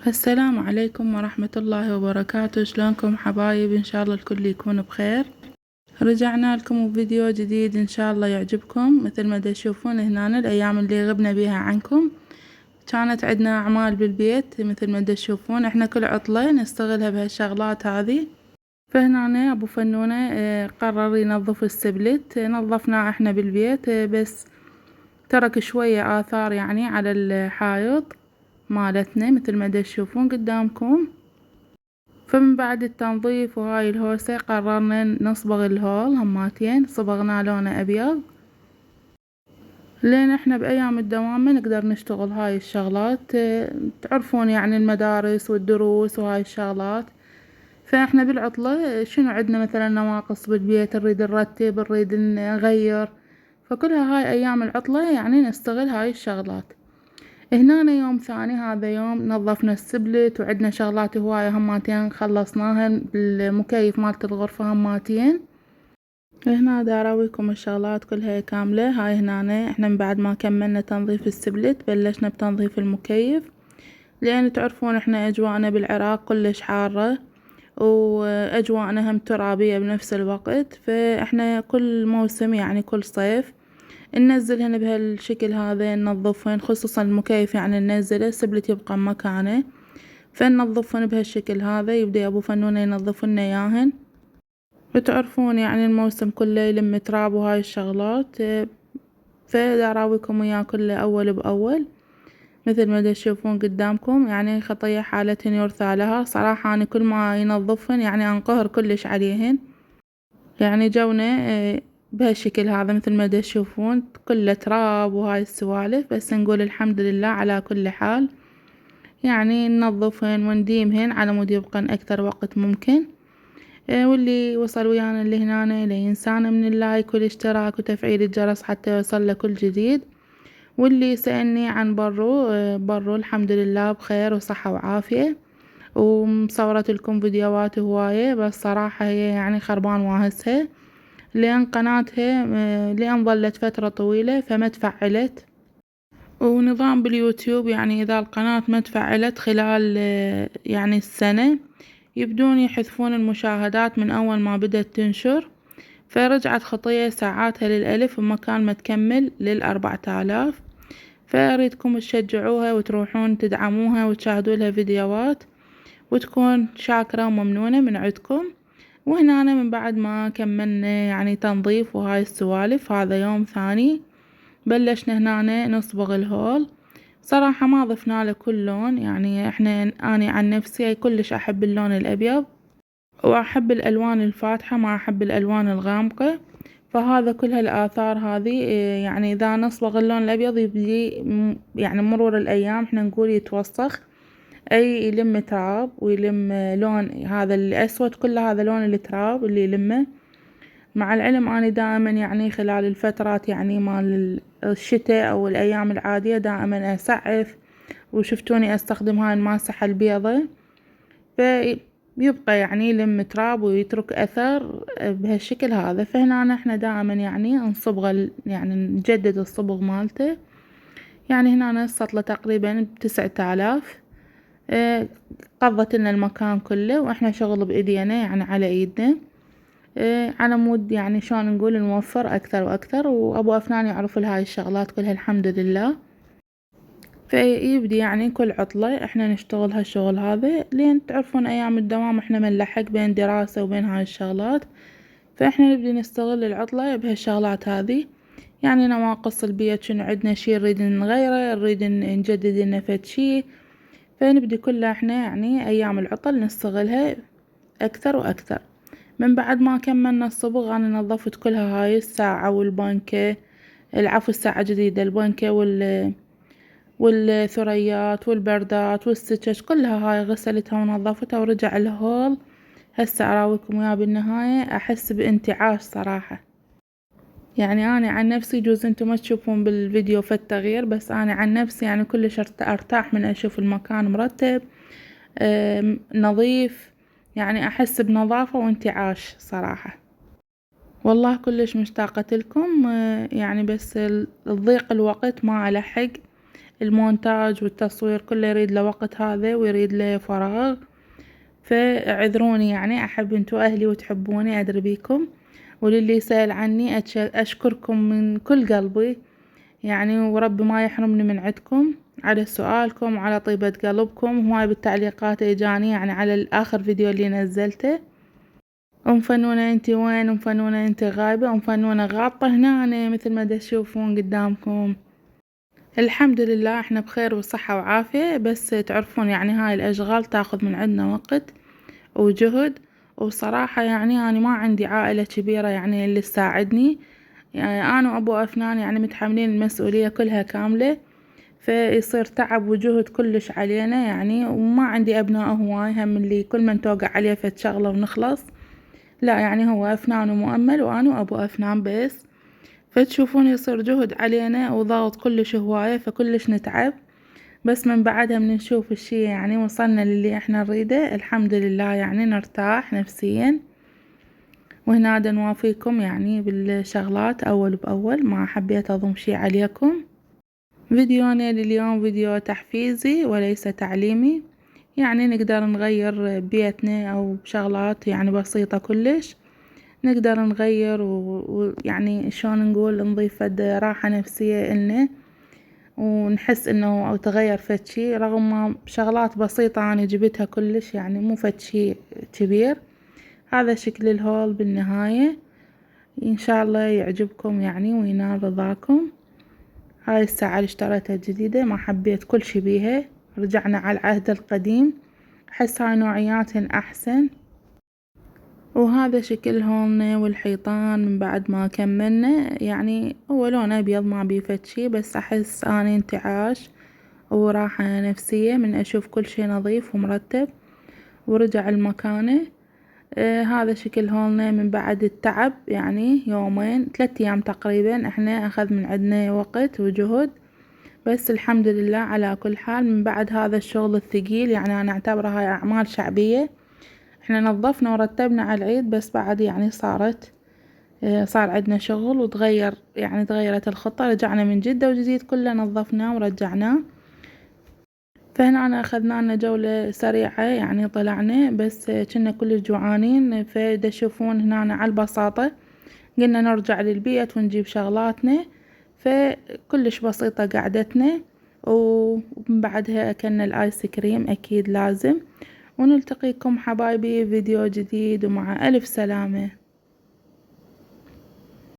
السلام عليكم ورحمة الله وبركاته. شلونكم حبايب؟ إن شاء الله الكل يكون بخير. رجعنا لكم بفيديو جديد إن شاء الله يعجبكم. مثل ما تشوفون هنا الأيام اللي غبنا بيها عنكم كانت عندنا أعمال بالبيت. مثل ما تشوفون إحنا كل عطلة نستغلها بهالشغلات هذه. فهنا أبو فنونة قرر ينظف السبلت. نظفناه إحنا بالبيت بس ترك شوية آثار يعني على الحائط مالتنا مثل ما تشوفون قدامكم. فمن بعد التنظيف وهاي الهوسة قررنا نصبغ الهول هماتين. صبغنا لونه أبيض لين احنا بأيام الدوام ما نقدر نشتغل هاي الشغلات. تعرفون يعني المدارس والدروس وهاي الشغلات. فاحنا بالعطلة شنو عندنا مثلا نواقص بالبيت نريد نرتب نريد نغير. فكلها هاي أيام العطلة يعني نستغل هاي الشغلات. هنا يوم ثاني، هذا يوم نظفنا السبلت وعندنا شغلات هواية هماتين خلصناهن بالمكيف مالت الغرفة هماتين. هنا دا اراويكم الشغلات كلها كاملة. هاي هنا احنا من بعد ما كملنا تنظيف السبلت بلشنا بتنظيف المكيف، لان تعرفون احنا اجواءنا بالعراق كلش حارة واجواءنا هم ترابية بنفس الوقت. فاحنا كل موسم يعني كل صيف ننزلهن بهالشكل هذا ننظفهن، خصوصا المكيف يعني ننزله السبلت يبقى مكانه فننظفهن بهالشكل هذا. يبدأ ابو فنونة ينظفلنا اياهن. وتعرفون يعني الموسم كله يلم تراب وهاي الشغلات. فدا اراويكم اياه كله اول باول مثل ما تشوفون قدامكم. يعني خطية حالتهن يرثى لها صراحة. انا كل ما ينظفهن يعني انقهر كلش عليهن. يعني جونا بهالشكل هذا مثل ما تشوفون كله تراب وهاي السوالف. بس نقول الحمد لله على كل حال. يعني ننظفهن ونديمهن على مود يبقن اكثر وقت ممكن. واللي وصل ويانا اللي هنا لا ينسانا من اللايك والاشتراك وتفعيل الجرس حتى يوصل كل جديد. واللي سألني عن برو الحمد لله بخير وصحة وعافية. ومصورت لكم فيديوهات هواية بس صراحة هي يعني خربان واهسها لأن قناتها لأن ظلت فترة طويلة فما تفعلت. ونظام باليوتيوب يعني إذا القناة ما تفعلت خلال يعني السنة يبدون يحذفون المشاهدات من أول ما بدأت تنشر. فرجعت خطية ساعاتها للألف ومكان ما تكمل لل4000. فأريدكم تشجعوها وتروحون تدعموها وتشاهدوا لها فيديوهات وتكون شاكرة وممنونة من عندكم. وهنا أنا من بعد ما كملنا يعني تنظيف وهاي السوالف، هذا يوم ثاني بلشنا هنا نصبغ الهول. صراحة ما ضفنا له كل لون. يعني احنا أنا عن نفسي كلش أحب اللون الأبيض وأحب الألوان الفاتحة ما أحب الألوان الغامقة. فهذا كل هالآثار هذه يعني إذا نصبغ اللون الأبيض يبدي يعني مرور الأيام احنا نقول يتوسخ أي يلم تراب ويلم لون هذا الأسود كله هذا لون التراب اللي يلمه. مع العلم أنا دائما يعني خلال الفترات يعني مال الشتاء أو الأيام العادية دائما أسعف. وشفتوني أستخدم هاي الماسحة البيضة فيبقى يعني يلم تراب ويترك أثر بهالشكل هذا. فهنا احنا دائما يعني نصبغ يعني نجدد الصبغ مالته. يعني هنا السطلة تقريبا ب9000. قضت لنا المكان كله واحنا شغل بايدينا يعني على ايدنا. على مود يعني شلون نقول نوفر اكثر واكثر. وابو افنان يعرف لهاي الشغلات كلها الحمد لله. فيبدي يعني كل عطلة احنا نشتغل هالشغل هذا لين تعرفون ايام الدوام احنا منلحق بين دراسة وبين هاي الشغلات. فاحنا نبدي نستغل العطلة بهالشغلات هذه. يعني نواقص البيت شنو عندنا شي نريد نغيره نريد نجدد لنا فد شي. فنبدي كلها احنا يعني ايام العطل نستغلها اكثر واكثر. من بعد ما كملنا الصبغ انا نظفت كلها هاي الساعة والبنكة. العفو الساعة جديدة البنكة والثريات والبردات والسكك كلها هاي غسلتها ونظفتها ورجع الهول. هسه اراويكم وياه بالنهاية احس بانتعاش صراحة. يعني انا عن نفسي جوز انتم ما تشوفون بالفيديو في التغيير بس انا عن نفسي يعني كلش ارتاح من اشوف المكان مرتب نظيف. يعني احس بنظافة وانتعاش صراحة. والله كلش مشتاقة لكم يعني بس الضيق الوقت ما ألحق المونتاج والتصوير كله يريد له وقت هذا ويريد له فراغ، فاعذروني يعني. أحب انتو أهلي وتحبوني أدري بيكم، وللي سأل عني أشكركم من كل قلبي يعني، وربي ما يحرمني من عندكم على سؤالكم وعلى طيبة قلبكم. هواي بالتعليقات اجاني يعني على الآخر فيديو اللي نزلته، أم فنونة انتي وين، أم فنونة انتي غايبة، أم فنونة غابطة هنا مثل ما تشوفون قدامكم. الحمد لله احنا بخير وصحة وعافية، بس تعرفون يعني هاي الأشغال تاخذ من عندنا وقت وجهد. وصراحة يعني أنا ما عندي عائلة كبيرة يعني اللي تساعدني، يعني أنا وأبو أفنان يعني متحملين المسؤولية كلها كاملة، فيصير تعب وجهد كلش علينا يعني. وما عندي أبناء هواي هم اللي كل من توقع عليه فد شغلة ونخلص، لا يعني هو أفنان ومؤمل وأنا وأبو أفنان بس. فتشوفون يصير جهد علينا وضغط كلش هواية، فكلش نتعب. بس من بعدها من نشوف الشي يعني وصلنا للي احنا نريده الحمد لله، يعني نرتاح نفسيا. وهنا نوافيكم يعني بالشغلات أول بأول، ما حبيت أضم شي عليكم. فيديونا لليوم فيديو تحفيزي وليس تعليمي، يعني نقدر نغير بيتنا أو بشغلات يعني بسيطة كلش نقدر نغير ويعني شلون نقول نضيف فد راحة نفسية إلنا، ونحس إنه أو تغير فد شي رغم ما شغلات بسيطة أنا جبتها كلش يعني مو فد شي كبير. هذا شكل الهول بالنهاية، إن شاء الله يعجبكم يعني وينال رضاكم. هاي الساعة اللي اشتريتها جديدة ما حبيت كل شي بيها، رجعنا على العهد القديم، أحس هاي نوعياتهن أحسن. وهذا شكل هولنا والحيطان من بعد ما كملنا، يعني هو لون أبيض ما بيه فد شي، بس أحس أني انتعاش وراحة نفسية من أشوف كل شي نظيف ومرتب ورجع المكانه. هذا شكل هولنا من بعد التعب يعني يومين 3 أيام تقريبا احنا أخذ من عندنا وقت وجهد، بس الحمد لله على كل حال. من بعد هذا الشغل الثقيل يعني أنا أعتبرها هاي أعمال شعبية، احنا نظفنا ورتبنا على العيد بس بعد يعني صار عندنا شغل وتغير يعني تغيرت الخطة، رجعنا من جدة وجديد كله نظفناه ورجعناه. فهنا أخذنا لنا جولة سريعة يعني طلعنا بس كنا كلش جوعانين، فدا تشوفون هنا على البساطة قلنا نرجع للبيت ونجيب شغلاتنا، فكلش بسيطة قعدتنا. ومن بعدها أكلنا الآيس كريم أكيد لازم. ونلتقيكم حبايبي فيديو جديد ومع ألف سلامة.